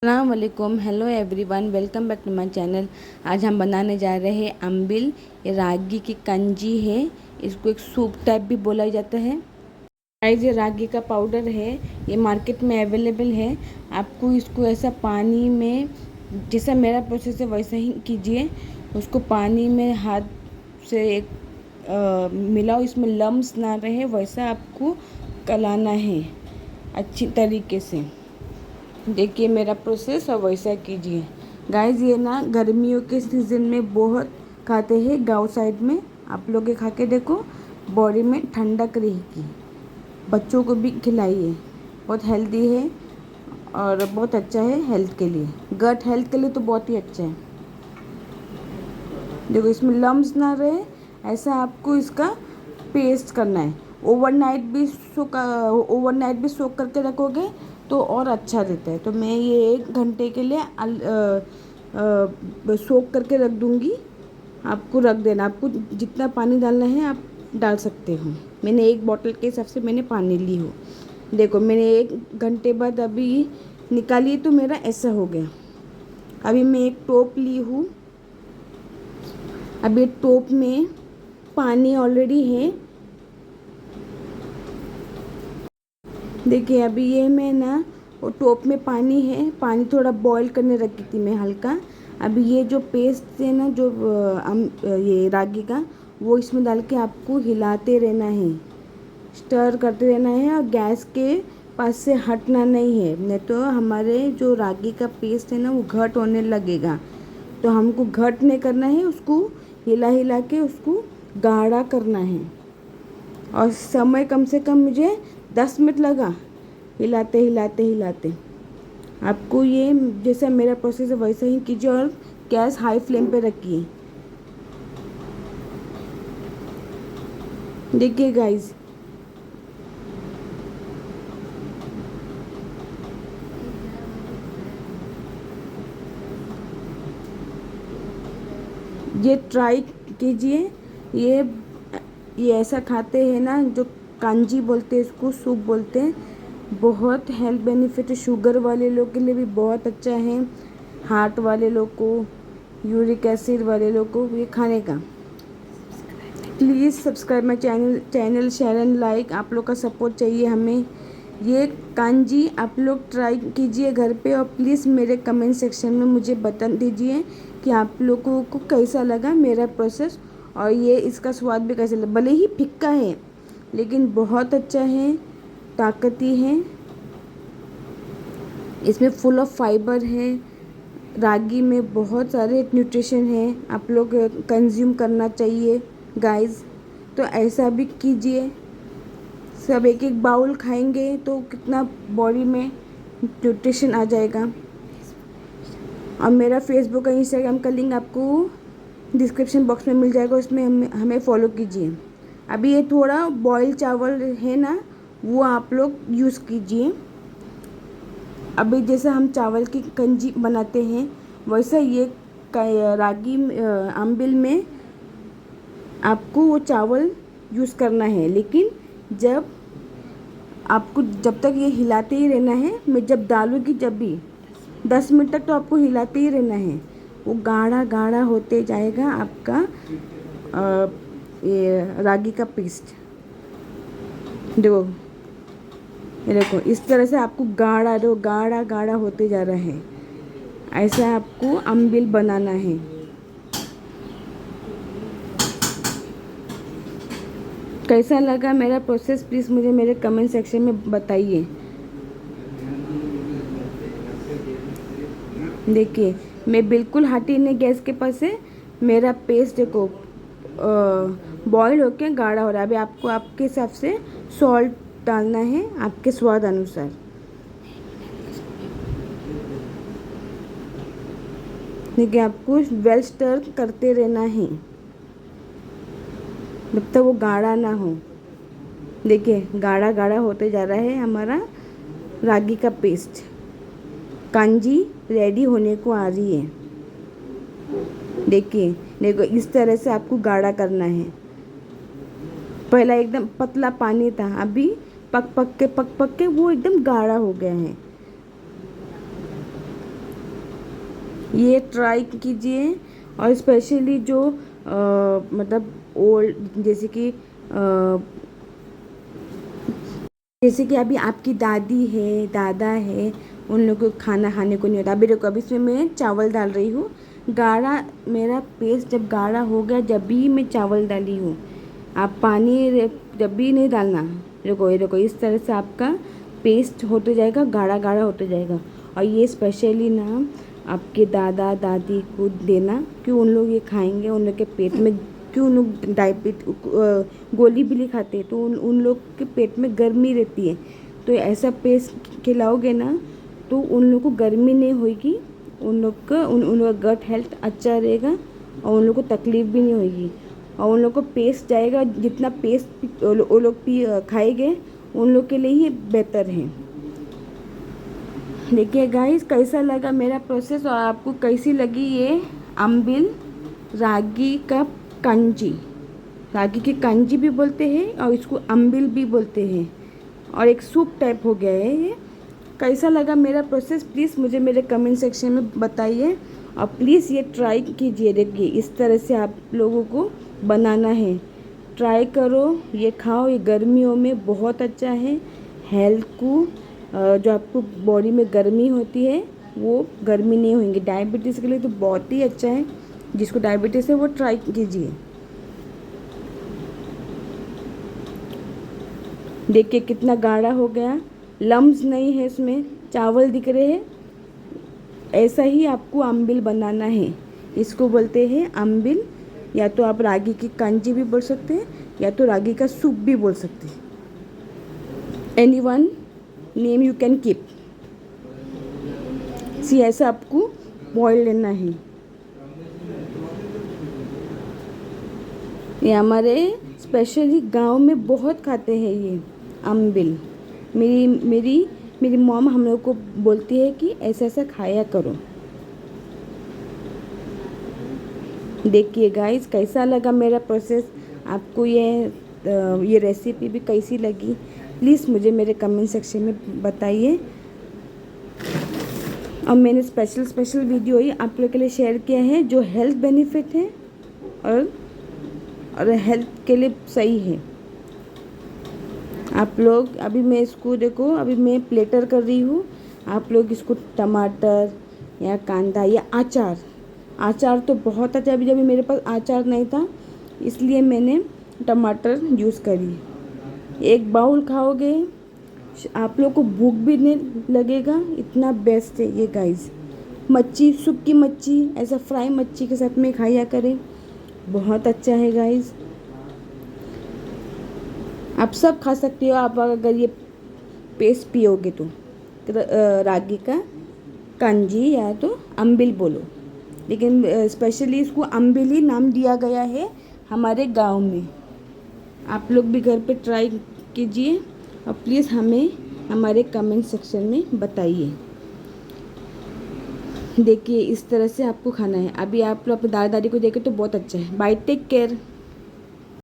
अस्सलाम वालेकुम, hello everyone, welcome back to my channel. आज हम बनाने जा रहे हैं अम्बिल। ये रागी की कंजी है। इसको एक सूप टाइप भी बोला जाता है। गाइस, ये रागी का पाउडर है। ये मार्केट में अवेलेबल है। आपको इसको ऐसा पानी में, जैसा मेरा प्रोसेस है वैसा ही कीजिए। उसको पानी में हाथ से मिलाओ, इसमें लम्स ना रहे, वैसा आपको गलाना है अच्छी तरीके से। देखिए मेरा प्रोसेस और वैसा कीजिए। गाइस, ये ना गर्मियों के सीज़न में बहुत खाते हैं गांव साइड में। आप लोग ये खा के देखो, बॉडी में ठंडक रहेगी। बच्चों को भी खिलाइए, बहुत हेल्दी है और बहुत अच्छा है हेल्थ के लिए। गट हेल्थ के लिए तो बहुत ही अच्छा है। देखो, इसमें लम्स ना रहे, ऐसा आपको इसका पेस्ट करना है। ओवरनाइट भी सोक करके रखोगे तो और अच्छा रहता है। तो मैं ये 1 घंटे के लिए सोक करके रख दूँगी। आपको रख देना, आपको जितना पानी डालना है आप डाल सकते हो। मैंने 1 बॉटल के हिसाब से मैंने पानी ली हो। देखो, मैंने 1 घंटे बाद अभी निकाली तो मेरा ऐसा हो गया। अभी मैं एक टोप ली हूँ। अभी टोप में पानी ऑलरेडी है। देखिए, अभी ये मैं ना वो टोप में पानी है। पानी थोड़ा बॉईल करने रखी थी मैं हल्का। अभी ये जो पेस्ट है ना, जो ये रागी का, वो इसमें डाल के आपको हिलाते रहना है, स्टर करते रहना है और गैस के पास से हटना नहीं है, नहीं तो हमारे जो रागी का पेस्ट है ना वो घट होने लगेगा। तो हमको घट नहीं करना है, उसको हिला हिला के उसको गाढ़ा करना है। और समय कम से कम मुझे 10 मिनट लगा, हिलाते हिलाते हिलाते। आपको ये जैसा मेरा प्रोसेस है वैसा ही कीजिए और गैस हाई फ्लेम पे रखिए। देखिए गाइस, ये ट्राई कीजिए। ये ये ऐसा खाते हैं ना, जो कांजी बोलते हैं, इसको सूप बोलते हैं। बहुत हेल्थ बेनिफिट है। शुगर वाले लोग के लिए भी बहुत अच्छा है, हार्ट वाले लोग को, यूरिक एसिड वाले लोग को ये खाने का। Please subscribe my channel share and like. आप लोग का सपोर्ट चाहिए हमें। ये कांजी आप लोग ट्राई कीजिए घर पे और प्लीज़ मेरे कमेंट सेक्शन में मुझे बता दीजिए कि आप लोगों को कैसा लगा मेरा प्रोसेस और ये इसका स्वाद भी कैसा लगा। भले ही फिक्का है लेकिन बहुत अच्छा है, ताकती है। इसमें फुल ऑफ फाइबर है। रागी में बहुत सारे न्यूट्रिशन है, आप लोग कंज्यूम करना चाहिए गाइस। तो ऐसा भी कीजिए। सब एक एक बाउल खाएंगे तो कितना बॉडी में न्यूट्रिशन आ जाएगा। और मेरा फेसबुक और इंस्टाग्राम का लिंक आपको डिस्क्रिप्शन बॉक्स में मिल जाएगा, उसमें हमें फॉलो कीजिए। अभी ये थोड़ा बॉयल चावल है ना, वो आप लोग यूज़ कीजिए। अभी जैसा हम चावल की कंजी बनाते हैं वैसा ये रागी अम्बिल में आपको वो चावल यूज़ करना है। लेकिन जब तक ये हिलाते ही रहना है। मैं जब डालूँगी जब भी 10 मिनट तक तो आपको हिलाते ही रहना है। वो गाढ़ा गाढ़ा होते जाएगा आपका ये रागी का पेस्ट। देखो, ये देखो, इस तरह से आपको गाढ़ा गाढ़ा होते जा रहा है। ऐसा आपको अम्बिल बनाना है। कैसा लगा मेरा प्रोसेस प्लीज़ मुझे मेरे कमेंट सेक्शन में बताइए। देखिए, मैं बिल्कुल हटी नहीं गैस के पास से। मेरा पेस्ट देखो बॉईल होके गाढ़ा हो रहा है। अभी आपको आपके हिसाब से सॉल्ट डालना है, आपके स्वाद अनुसार। देखिए, आपको वेल स्टर करते रहना है जब तक वो गाढ़ा ना हो। देखिए, गाढ़ा गाढ़ा होते जा रहा है हमारा रागी का पेस्ट। कांजी रेडी होने को आ रही है। देखिए, देखो, इस तरह से आपको गाढ़ा करना है। पहला एकदम पतला पानी था, अभी पक पक के वो एकदम गाढ़ा हो गया है। ये ट्राई कीजिए। और स्पेशली जो मतलब ओल्ड जैसे कि अभी आपकी दादी है, दादा है, उन लोगों को खाना खाने को नहीं होता। अभी देखो, अभी इसमें मैं चावल डाल रही हूँ। गाढ़ा मेरा पेस्ट जब गाढ़ा हो गया, जब भी मैं चावल डाली हूँ। आप पानी जब भी नहीं डालना। देखो, ये देखो, इस तरह से आपका पेस्ट होते जाएगा, गाढ़ा गाढ़ा होते जाएगा। और ये स्पेशली ना आपके दादा दादी को देना, क्यों उन लोग ये खाएंगे, उन लोग के पेट में, क्यों उन लोग गोली भी नहीं खाते, तो उन लोग के पेट में गर्मी रहती है। तो ऐसा पेस्ट खिलाओगे ना तो उन लोग को गर्मी नहीं होगी, उन लोग का गट हेल्थ अच्छा रहेगा और उन लोग को तकलीफ़ भी नहीं होगी। और उन लोग को पेस्ट जाएगा, जितना पेस्ट वो लोग खाएंगे उन लोग के लिए ही बेहतर है। देखिए गाइस, कैसा लगा मेरा प्रोसेस और आपको कैसी लगी ये अम्बिल रागी का कंजी। रागी की कंजी भी बोलते हैं और इसको अम्बिल भी बोलते हैं, और एक सूप टाइप हो गया है ये। कैसा लगा मेरा प्रोसेस प्लीज़ मुझे मेरे कमेंट सेक्शन में बताइए। और प्लीज़ ये ट्राई कीजिए। देखिए, इस तरह से आप लोगों को बनाना है। ट्राई करो, ये खाओ, ये गर्मियों में बहुत अच्छा है। हेल्थ को जो आपको बॉडी में गर्मी होती है वो गर्मी नहीं होंगी। डायबिटीज़ के लिए तो बहुत ही अच्छा है। जिसको डायबिटीज़ है वो ट्राई कीजिए। देखिए कितना गाढ़ा हो गया, लम्स नहीं है इसमें, चावल दिख रहे हैं। ऐसा ही आपको अम्बिल बनाना है। इसको बोलते हैं अम्बिल, या तो आप रागी की कंजी भी बोल सकते हैं, या तो रागी का सूप भी बोल सकते हैं। Any one name you can keep. ऐसा आपको बॉयल लेना है। ये हमारे स्पेशली गांव में बहुत खाते हैं ये अम्बिल। मेरी मॉम हम लोग को बोलती है कि ऐसा ऐसा खाया करो। देखिए गाइस, कैसा लगा मेरा प्रोसेस, आपको ये रेसिपी भी कैसी लगी प्लीज़ मुझे मेरे कमेंट सेक्शन में बताइए। और मैंने स्पेशल वीडियो ही आप लोग के लिए शेयर किया है जो हेल्थ बेनिफिट है और हेल्थ के लिए सही है। आप लोग, अभी मैं इसको देखो, अभी मैं प्लेटर कर रही हूँ। आप लोग इसको टमाटर या कांदा या अचार तो बहुत अच्छा। अभी जब मेरे पास अचार नहीं था इसलिए मैंने टमाटर यूज़ करी। एक बाउल खाओगे आप लोग को भूख भी नहीं लगेगा, इतना बेस्ट है ये गाइस। मच्छी, सूखी मच्छी, ऐसा फ्राई मच्छी के साथ में खाया करें, बहुत अच्छा है गाइस। आप सब खा सकते हो आप अगर ये पेस्ट पियोगे तो। रागी का कंजी या तो अम्बिल बोलो, लेकिन स्पेशली इसको अम्बिल ही नाम दिया गया है हमारे गांव में। आप लोग भी घर पे ट्राई कीजिए और प्लीज़ हमें हमारे कमेंट सेक्शन में बताइए। देखिए, इस तरह से आपको खाना है। अभी आप लोग अपने दादा दादी को देखें तो बहुत अच्छा है। Bye, take care.